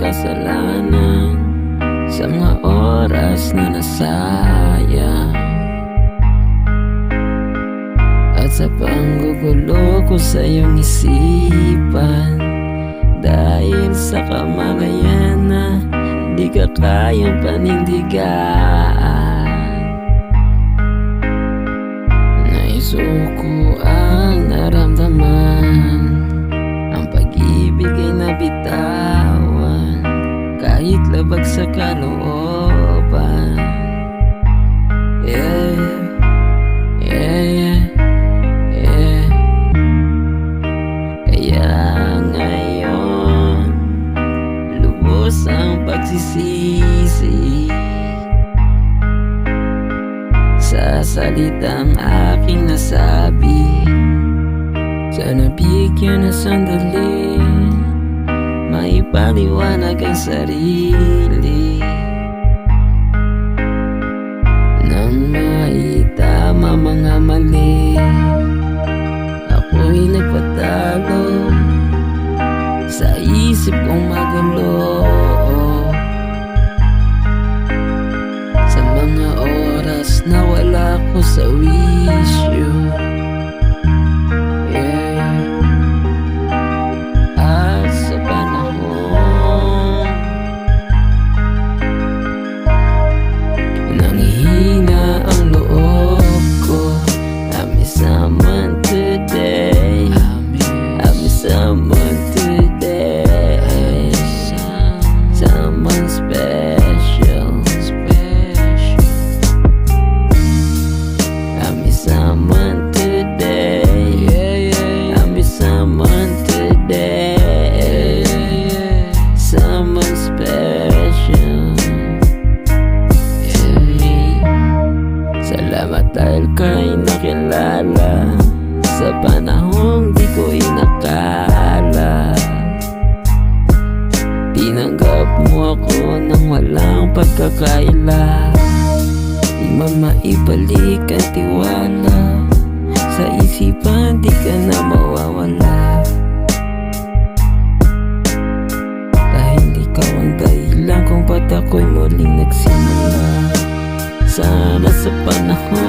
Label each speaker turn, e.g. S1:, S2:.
S1: kasalanan sa mga oras na nasayang, at sa panggugulo ko sa iyong isipan, dahil sa kamalayan na di ka kayang panindigan. Naisuko ang naramdaman, ang pag-ibig ay nabitawan, kahit labag sa kalooban. Yeah, yeah, yeah. Kaya ngayon lubos ang pagsisisi sa salitang aking nasabi. Sana bigyan na sandali, maipaliwanag ang sarili, nang maitama mga mali. Ako'y nagpatalo sa isip kong magulo, sa mga oras na wala ko sa wisyo. At sa panahon nanghihina ang loob ko, I miss someone today, I miss someone today, someone special, I miss someone today, I miss someone today, someone special to me. Salamat dahil ka'y nakilala sa panahong di ko inakala. Tinanggap mo ako nang walang pagkakaila, di man maibalik ang tiwala, sa isipan di ka na mawawala. Dahil ikaw ang dahilan kung ba't ako'y muling nagsimula. Sana sa panahon